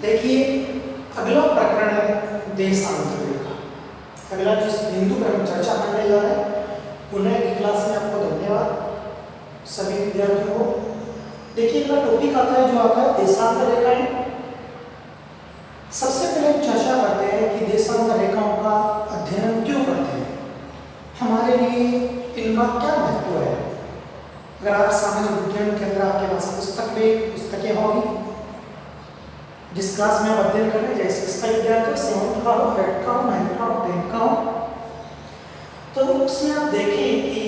देखिए अगला प्रकरण है देशांतर रेखा। अगला जिस बिंदु पर हम चर्चा करने जा रहे हैं, पुनः की क्लास में आपको धन्यवाद सभी विद्यार्थियों को। देखिए अगला टॉपिक आता है जो आता है देशांतर रेखाएं। सबसे पहले चर्चा करते हैं कि देशांतर रेखाओं का अध्ययन क्यों करते हैं, हमारे लिए इनका क्या महत्व है। अगर आप सामाजिक विज्ञान के अंदर आपके पास पुस्तकें होगी, जिस क्लास में आप अध्ययन कर रहे हैं, जैसे इसका विद्यार्थी 7th का हो, 8th का हो, 9th का हो, 10th का हो, तो उसमें आप देखें कि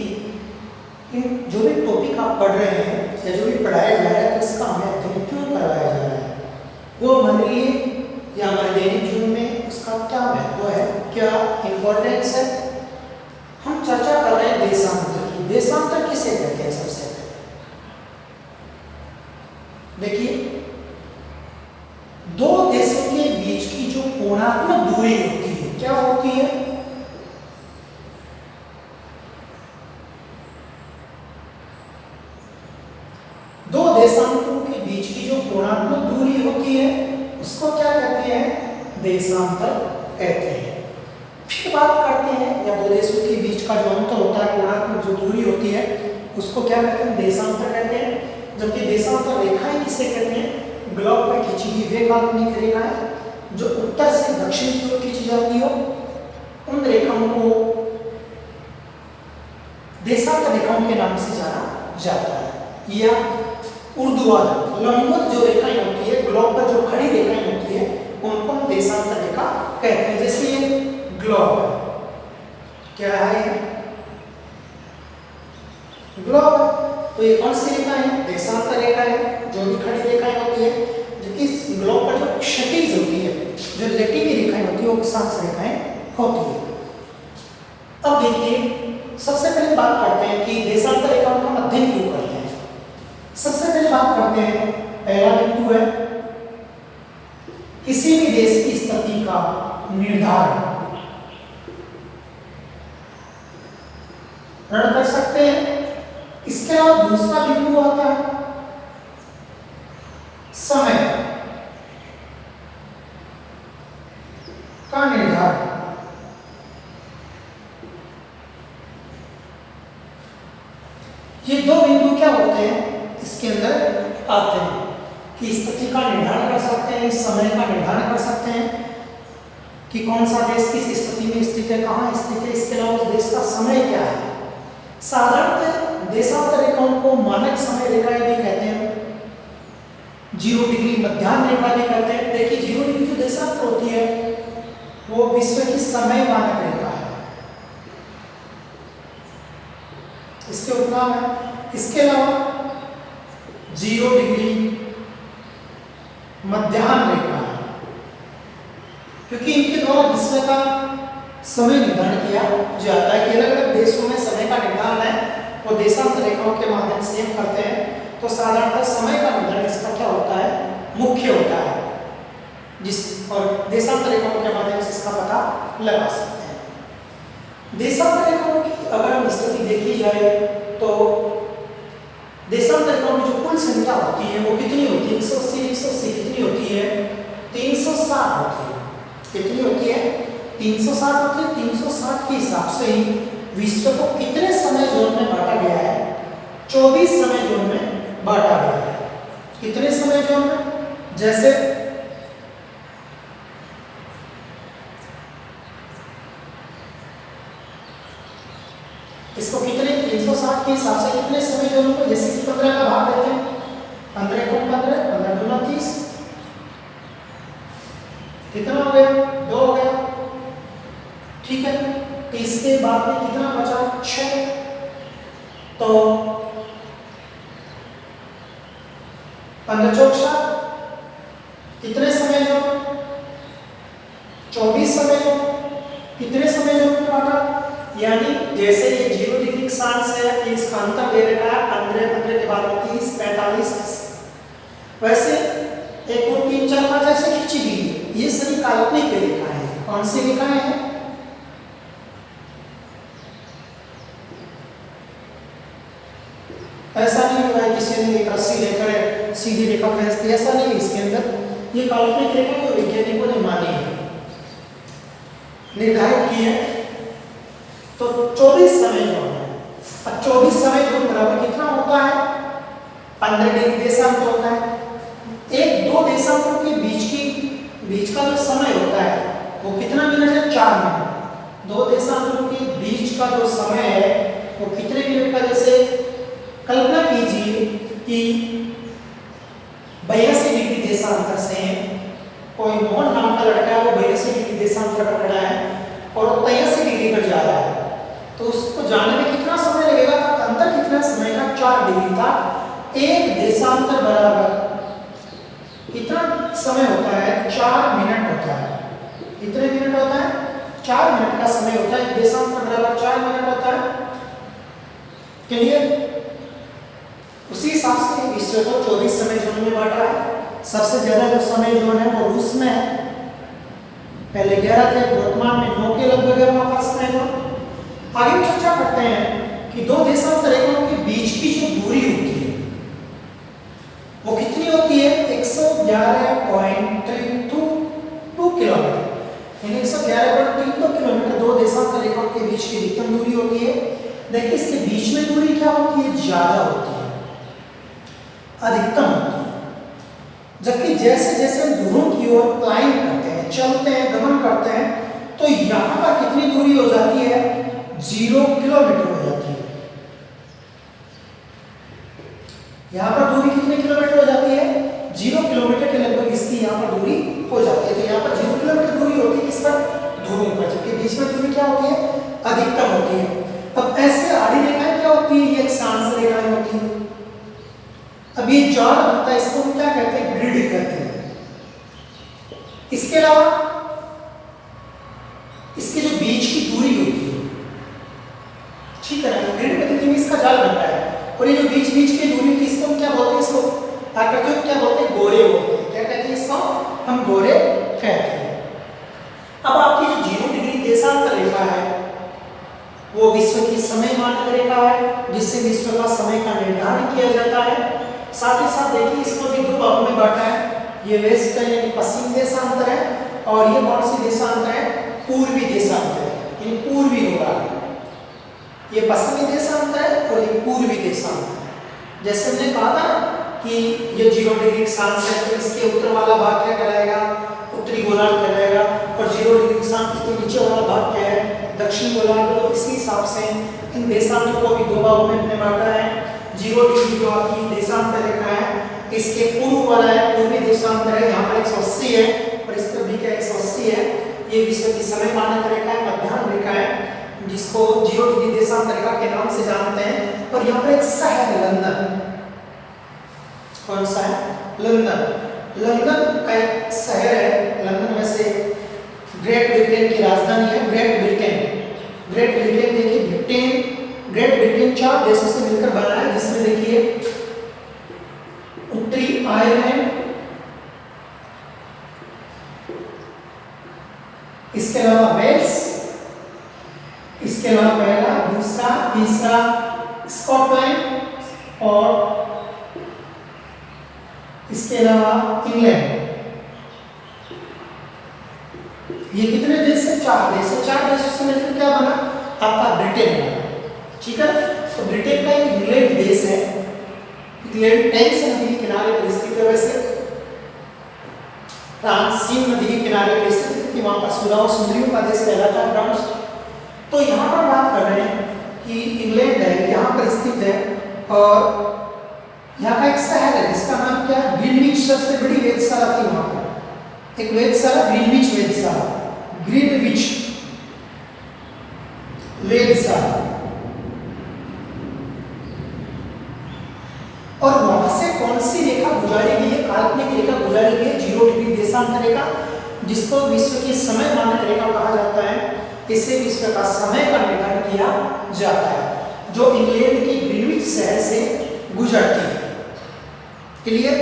इन जो भी टॉपिक आप पढ़ रहे हैं या जो भी पढ़ाया जा रहा है तो इसका हमें अध्ययन क्यों करवाया जा रहा है, वो हमारे लिए या हमारे दैनिक जीवन में उसका क्या महत्व है, क्या इम्पोर्टेंस है। हम चर्चा कर रहे हैं देशांतर की। देशांतर किसे कहते हैं? सबसे पहले देखिए, दो देशों के बीच की जो कोणात्मक दूरी होती है, क्या होती है? दो देशांतरों के बीच की जो कोणात्मक दूरी होती है उसको क्या कहते हैं? देशांतर कहते हैं। फिर बात करते हैं, या दो देशों के बीच का जो अंतर होता है, कोणात्मक जो दूरी होती है, उसको क्या कहते हैं? देशांतर कहते हैं। जबकि देशांतर रेखाएं किसे कहते हैं? ग्लोब पर खींची हुई वे काल्पनिक रेखाएं जो उत्तर से दक्षिण की ओर खींची जाती हो, उन रेखाओं को देशांतर रेखाओं के नाम से जाना जाता है। या ऊर्ध्वाधर लंबवत जो रेखाएं होती है, ग्लोब पर जो खड़ी रेखाएं होती है, उनको हम देशांतर रेखा कहते हैं। जैसे ये ग्लोब क्या है? ग्लोब, तो ये कौन सी रेखा है? देशांतर रेखा है। जो भी खड़ी रेखाएं होती है, जो कि ग्लोब पर जो क्षैतिज होती है, जो लेटी हुई रेखाएं होती है, वो अक्षांश रेखाएं होती है। अब देखिए, सबसे पहले बात करते हैं कि देशांतर रेखाओं का अध्ययन क्यों करते हैं। सबसे पहले बात करते हैं, पहला बिंदु है किसी भी देश की स्थिति का निर्धारण कर सकते हैं। इसके अलावा दूसरा बिंदु आता है समय का निर्धारण। ये दो बिंदु क्या होते हैं इसके अंदर आते हैं कि स्थिति का निर्धारण कर सकते हैं, समय का निर्धारण कर सकते हैं कि कौन सा देश किस स्थिति में स्थित है, कहाँ स्थित है। इसके अलावा उस देश का समय क्या है। साधारणतः देशांतर रेखाओं को मानक समय रेखाएं भी कहते हैं, 0 डिग्री मध्याह्न रेखा भी कहते हैं। देखिए 0 डिग्री जो देशांतर होती है वो विश्व की समय मानक रेखा है, इसके उपनाम है। इसके अलावा 0 डिग्री मध्याह्न रेखा है, क्योंकि इनके द्वारा विश्व का समय निर्धारण किया जाता है कि अलग अलग देशों में समय का निर्धारण है, वो देशांतर रेखाओं के माध्यम से हम करते हैं। तो साधारणतः समय का निर्धारण इसका क्या होता है? मुख्य होता है, और देशांतर रेखाओं के माध्यम से इसका पता लगा सकते हैं। देशांतर रेखाओं की अगर हम स्थिति देखी जाए तो देशांतर रेखाओं की जो कुल संख्या होती है वो कितनी होती है? 180 कितनी होती है? 360 होती है। कितनी होती है? 360 होती है। 360 के हिसाब से ही विश्व को कितने समय जोन में बांटा गया है? 24 समय जोन में बांटा गया है। कितने समय जोन में? जैसे इसको कितने 360 के हिसाब से कितने समय जोन में, जैसे कि 15 का भाग देते हैं, 15 को 15, 15 दूना 30, कितना हो गया? 2 हो गया। ठीक है, 30 के बाद में कितना बचा? 6। तो 15 चौक 60, कितने समय जोन? 24 समय जोन। कितने समय जोन में बांटा? यानी जैसे ये 0 डिग्री अक्षांश है, इसका अंतर दे रखा है 15, 15 के बाद में 30, 45, वैसे 1 2 3 4 5 ऐसे खींची गई है। ये सभी काल्पनिक रेखाएं हैं। कौन सी रेखाएं हैं? ऐसा नहीं है भाई किसी ने एक रस्सी लेकर सीधी रेखा खींच दी, ऐसा नहीं है। इसके अंदर ये काल्पनिक रेखा जो वैज्ञानिकों ने मानी है, निर्धारित की है। तो 24 समय जोन है। अब 24 समय जोन बराबर कितना होता है? 15 डिग्री देशांतर होता है। एक दो देशांतरों के बीच का जो समय होता है वो कितना मिनट है? 4 मिनट। दो देशांतरों के बीच का जो समय है वो कितने मिनट का? जैसे कल्पना कीजिए कि 82 डिग्री देशांतर से कोई मोहन नाम का लड़का है, वो 82 डिग्री देशांतर पर खड़ा है और वो 83 डिग्री पर जा रहा है, तो उसको जाने में कितना समय लगेगा? तो अंतर कितना समय का? 4 डिग्री था। एक देशांतर बराबर कितना समय होता है? 4 मिनट होता है। कितने मिनट होता है? 4 मिनट का समय होता है। देशांतर बराबर 4 मिनट होता है। क्लियर? उसी हिसाब से विश्व को 24 समय जोन में बांटा है। सबसे ज्यादा जो समय जोन है वो रूस में है, पहले 11 थे, वर्तमान में 9 के लगभग है वहां पर समय जोन। आगे चर्चा करते हैं कि दो देशांतर रेखाओं के बीच की जो दूरी होती है वो कितनी होती है? 111.32 किलोमीटर, यानी 111.32 किलोमीटर दो देशांतर रेखाओं के बीच की अधिकतम दूरी होती है। देखिए इसके बीच में दूरी क्या होती है? ज्यादा होती है, अधिकतम होती है। जबकि जैसे जैसे हम दूरों की ओर क्लाइंब करते हैं, चलते हैं, गमन करते हैं, तो यहां पर कितनी दूरी हो जाती है? 0 किलोमीटर हो जाती है। यहाँ पर दूरी कितने किलोमीटर हो जाती है? 0 किलोमीटर के लगभग इसकी यहाँ पर दूरी हो जाती है। तो यहाँ पर 0 किलोमीटर दूरी होती है किस पर? ध्रुवों पर। जबकि बीच में दूरी क्या होती है? अधिकतम होती है। अब ऐसे आड़ी रेखाएं क्या होती है? ये अक्षांश रेखाएं होती है। अब ये जाल बनता है, इसको हम क्या कहते हैं? ग्रिड कहते हैं। इसके अलावा इसके जो बीच की दूरी होती है, ठीक है ना, ग्रिड पद्धति में इसका जाल बनता है। और ये जो बीच बीच की दूरी थी इसको हम क्या बोलते हैं? इसको आकृति क्या बोलते हैं? गोरे बोलते हैं। क्या कहते हैं इसको? हम गोरे कहते हैं। अब आपकी जो 0 डिग्री देशांतर रेखा है वो विश्व की समय मानक रेखा है, जिससे विश्व का समय का निर्धारण किया जाता है। साथ ही साथ देखिए इसको भी दो भागों में बांटा है। ये वेस्ट है यानी पश्चिम देशांतर है, और ये कौन सी देशांतर है? पूर्वी देशांतर है, यानी पूर्वी गोलार्ध। ये पश्चिमी देशांतर है और ये पूर्वी देशांतर है। जैसे हमने कहा था कि ये 0 डिग्री अक्षांश है, तो इसके उत्तर वाला भाग क्या कहलाएगा? उत्तरी गोलार्ध कहलाएगा। और 0 डिग्री अक्षांश के नीचे वाला भाग क्या है? दक्षिण गोलार्ध। तो इसी हिसाब से इन देशांतरों को भी दो भागों में हमने बांटा है। 0 डिग्री जो आपकी देशांतर रेखा है, इसके पूर्व वाला है पूर्वी देशांतर है, यहाँ पर 180 है, और इस पर भी क्या 180 है। ये विश्व की समय मानक रेखा है, मध्याह्न रेखा है, जिसको 0 डिग्री देशांतर रेखा के नाम से जानते हैं। और यहाँ पर एक शहर है लंदन। कौन सा है? लंदन। लंदन का एक शहर है। लंदन वैसे ग्रेट ब्रिटेन की राजधानी है। ग्रेट ब्रिटेन देखिए, ग्रेट ब्रिटेन 4 देशों से मिलकर बना है, जिसमें देखिए उत्तरी आयरलैंड, इसके अलावा वेल्स, इसके अलावा पहला, दूसरा, तीसरा स्कॉटलैंड, और इसके अलावा इंग्लैंड। ये कितने देश से? 4 देश है। 4 देशों से मिलकर क्या बना? आपका ब्रिटेन बना। ठीक है, तो ब्रिटेन का एक इंग्लैंड देश है। इंग्लैंड टेम्स नदी के किनारे पर स्थित है। वैसे फ्रांस सीन नदी के किनारे पर स्थित है, वहां पर सुलह और सुंदरियों का देश कहलाता है फ्रांस। तो यहाँ पर बात कर रहे हैं कि इंग्लैंड है, यहाँ पर स्थित है, और यहाँ का एक शहर है जिसका नाम क्या है? ग्रीनविच। सबसे बड़ी वेधशाला थी वहां पर, एक वेधशाला, ग्रीनविच वेधशाला, ग्रीनविच वेधशाला। और वहां से कौन सी रेखा गुजारी गई है? काल्पनिक रेखा गुजारी गई है, 0 डिग्री देशांतर रेखा, जिसको विश्व की समय मानक रेखा कहा जाता है। इससे विश्व का समय का निर्धारण किया जाता है, जो इंग्लैंड के ग्रीनविच शहर से गुजरती है। क्लियर?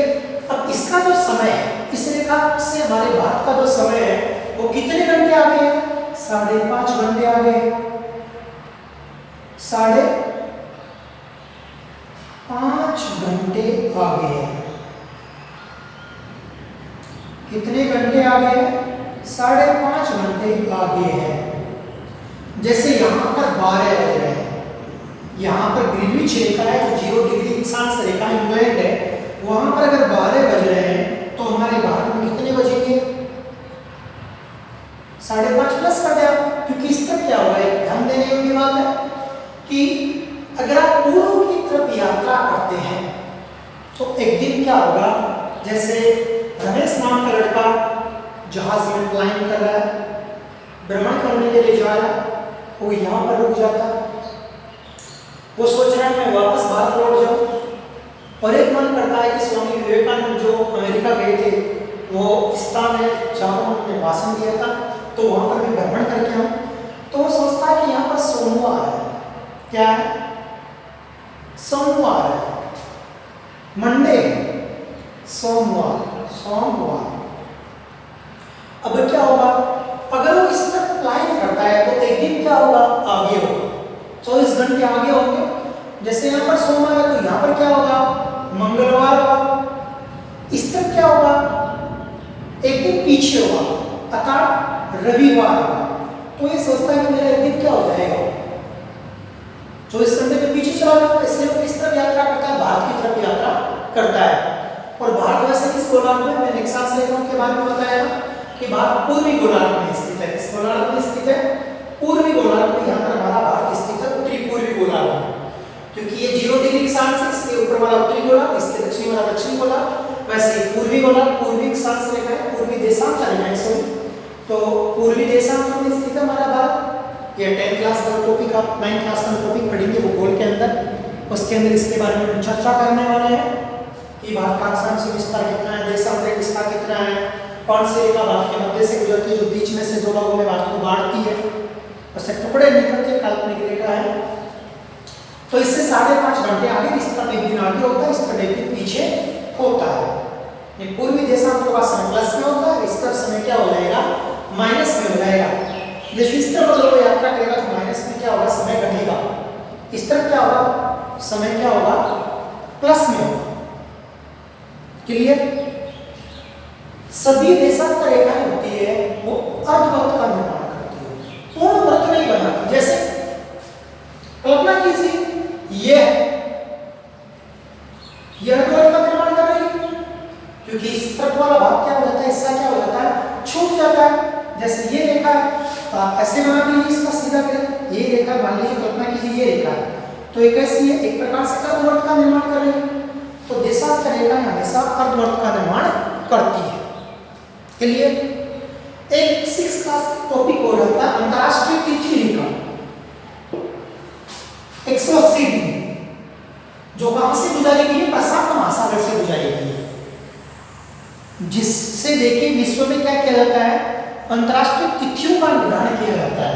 अब इसका जो समय है, इस रेखा से हमारे भारत का जो समय है वो कितने घंटे आगे है? 5.5 घंटे आगे है। 5.5 घंटे आगे है। कितने घंटे आगे है? 5.5 घंटे आगे है। जैसे यहाँ पर 12 बज रहे हैं, यहाँ पर ग्रीनविच रेखा है जो 0 डिग्री अक्षांश रेखा इंग्लैंड है, वहां पर अगर 12 बज रहे हैं तो हमारे भारत में कितने बजेंगे? 5.5 प्लस कर दिया, क्योंकि इस तरफ क्या होगा, एक ध्यान देने योग्य बात है कि अगर आप पूर्व की तरफ यात्रा करते हैं तो एक दिन क्या होगा, जैसे रमेश नाम का लड़का जहाज में फ्लाइंग कर रहा है, भ्रमण करने के लिए जा रहा है, वो यहाँ पर रुक जाता है, वो सोच रहा है मैं वापस भारत लौट जाऊं, और एक मन करता है कि स्वामी विवेकानंद जो अमेरिका गए थे वो स्थान है जहाँ उन्होंने भाषण दिया था, तो वहाँ पर मैं भ्रमण करके आऊँ। तो वो सोचता है कि यहाँ पर सोमवार है, क्या है? सोमवार है, मंडे, सोमवार, सोमवार। अब क्या होगा, अगर वो इस तरह फ्लाइंग करता है तो एक दिन क्या होगा, आगे होगा, 24 घंटे आगे होंगे। जैसे यहाँ पर सोमवार है तो यहाँ पर क्या होगा, मंगलवार होगा। इस तरफ क्या होगा, एक दिन पीछे होगा, अर्थात रविवार होगा। तो ये सोचता है कि मेरा एक दिन क्या हो जाएगा, 24 घंटे में पीछे चला जाएगा, इसलिए वो किस तरफ यात्रा करता है, भारत की तरफ यात्रा करता है। और भारत वैसे किस गोलार्ध में, मैंने एक साथ रेखाओं के बारे में बताया कि भारत पूर्वी गोलार्ध में स्थित है। किस गोलार्ध में स्थित है? पूर्वी गोलार्ध में। यहाँ पर हमारा भारत स्थित है उत्तरी पूर्वी गोलार्ध में, क्योंकि ये 0 डिग्री अक्षांश है, इसके ऊपर वाला उत्तरी गोलार्ध, इसके दक्षिणी वाला दक्षिणी गोलार्ध। वैसे पूर्वी गोलार्ध पूर्वी अक्षांश रेखा है, पूर्वी देशांतर रेखा है, सॉरी, तो पूर्वी देशांतर में स्थित है हमारा भारत। ये 10th क्लास का टॉपिक, आप 9th क्लास का टॉपिक पढ़ेंगे भूगोल के अंदर, उसके अंदर इसके बारे में चर्चा करने वाले हैं कि भारत का अक्षांश विस्तार कितना है, देशांतर विस्तार कितना है, कौन सी रेखा भारत के मध्य से गुजरती है जो बीच में से 2 भागों में भारत को बांटती है, उससे टुकड़े निकल के काल्पनिक रेखा है। तो इससे 5.5 घंटे आगे, इस तरफ एक दिन आगे होता है, इस तरफ एक दिन पीछे होता है। ये पूर्वी देशांतर का समय प्लस में होता है, इस तरफ समय क्या हो जाएगा, माइनस में हो जाएगा। जैसे इस तरफ अगर वो यात्रा करेगा तो माइनस में क्या होगा, समय घटेगा। इस तरफ क्या होगा, समय क्या होगा, प्लस में होगा। क्लियर? सभी देशांतर रेखाएं होती है वो अर्धवृत्त का निर्माण करती है, पूर्ण वृत्त नहीं बनाती। जैसे कल्पना कीजिए ये अर्धवृत्त का निर्माण कर रही है, क्योंकि इस तरफ वाला भाग क्या हो जाता है, हिस्सा क्या हो जाता है, छूट जाता है। जैसे ये रेखा है तो आप ऐसे बना दीजिए, इसका सीधा करें, ये रेखा मान लीजिए, कल्पना कीजिए ये रेखा है, तो एक ऐसी है, एक प्रकार से अर्धवृत्त का निर्माण कर रही है। तो देशांतर रेखाएं हमेशा अर्धवृत्त का निर्माण करती है। क्लियर? एक 6th क्लास टॉपिक हो जाता है अंतरराष्ट्रीय तिथि रेखा 180 डिग्री, जो कहां से गुजारी गई है, प्रशांत महासागर से गुजारी गई है, जिससे देखिए विश्व में क्या किया जाता है, अंतरराष्ट्रीय तिथियों का निर्धारण किया जाता है।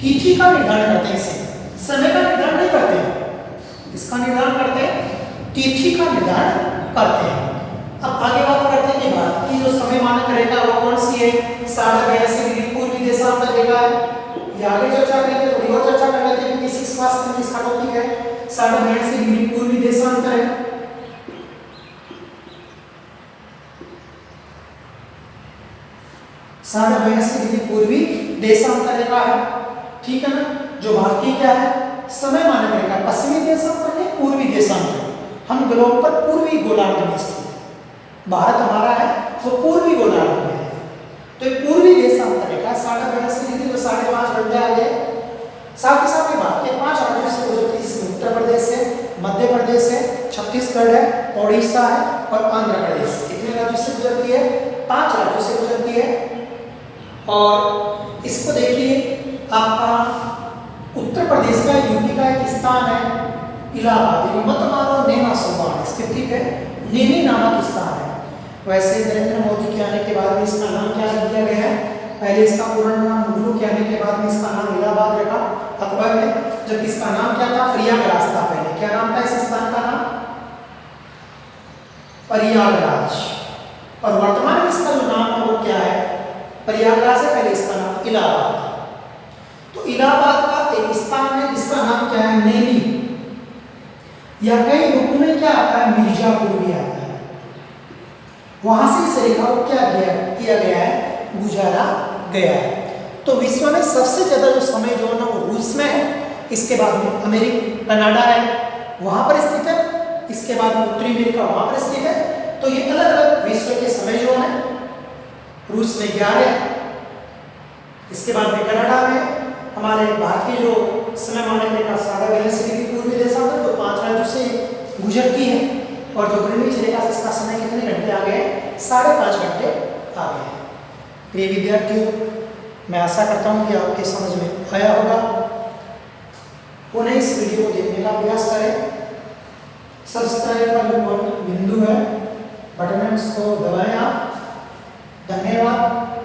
तिथि का निर्धारण करते हैं, समय का निर्धारण नहीं करते। इसका निर्धारण करते हैं, तिथि का निर्धारण करते हैं। अब आगे बात करते हैं कि भारत की जो समय मानक रेखा वो कौन सी है, 82 डिग्री पूर्वी देशांतर रेखा है। ये आगे चर्चा करेंगे, थोड़ी और चर्चा कर लेते हैं, क्योंकि 6th क्लास में इसका टॉपिक है 82 डिग्री पूर्वी देशांतर है। 82 डिग्री पूर्वी देशांतर रेखा है, ठीक है ना। जो भारत की क्या है, समय मानक रेखा, पश्चिमी देशांतर है, पूर्वी देशांतर। हम ग्लोब पर पूर्वी गोलार्ध में स्थित है, भारत हमारा है वो पूर्वी गोलार्ध में है। तो ये पूर्वी देशांतर रेखा 82 डिग्री, जो 5.5 घंटे आगे। साथ ही साथ भारत के 5 राज्यों से गुजरती है, जिसमें उत्तर प्रदेश है, मध्य प्रदेश है, छत्तीसगढ़ है, ओडिशा है और आंध्र प्रदेश। कितने राज्यों से गुजरती है, 5 राज्यों से गुजरती है। और इसको देखिए, आपका उत्तर प्रदेश का, यूपी का एक स्थान है इलाहाबाद, मतमारो नैना सोबान स्थित है, नेमी नामक स्थान है। वैसे नरेंद्र मोदी के आने के बाद में इसका नाम क्या रख दिया गया है, पहले इसका पूर्ण नाम मुगलों के आने के बाद में इसका नाम इलाहाबाद रखा अकबर ने, जब इसका नाम क्या था, प्रयागराज था। पहले क्या नाम था इस स्थान का नाम, प्रयागराज। और वर्तमान में इसका जो नाम है वो क्या है, प्रयागराज है, पहले इसका नाम इलाहाबाद था। तो इलाहाबाद का एक स्थान है जिसका नाम क्या है, नैनी, या कई रूपों में क्या आता है, मिर्जापुर भी आता है। वहां से इस रेखा को क्या किया गया है, गुजारा गया है। तो विश्व में सबसे ज्यादा जो समय जो है ना वो रूस में है, इसके बाद में अमेरिका कनाडा है वहां पर स्थित है, इसके बाद में उत्तरी अमेरिका वहां पर स्थित है। तो ये अलग अलग विश्व के समय जो है, रूस में 11 है, इसके बाद में कनाडा में हमारे भारत की जो समय मानक रेखा 42.5 पूर्वी देशांतर जो 5 राज्यों से गुजरती है, और जो ग्रीनिच रेखा से इसका समय कितने घंटे आ गए, 5.5 घंटे आ गए हैं। प्रिय विद्यार्थियों, मैं आशा करता हूँ कि आपके समझ में आया होगा। पुनः इस वीडियो को देखने का प्रयास करें। सब्सक्राइब का जो बिंदु है बटन है उसको दबाएं आप। धन्यवाद।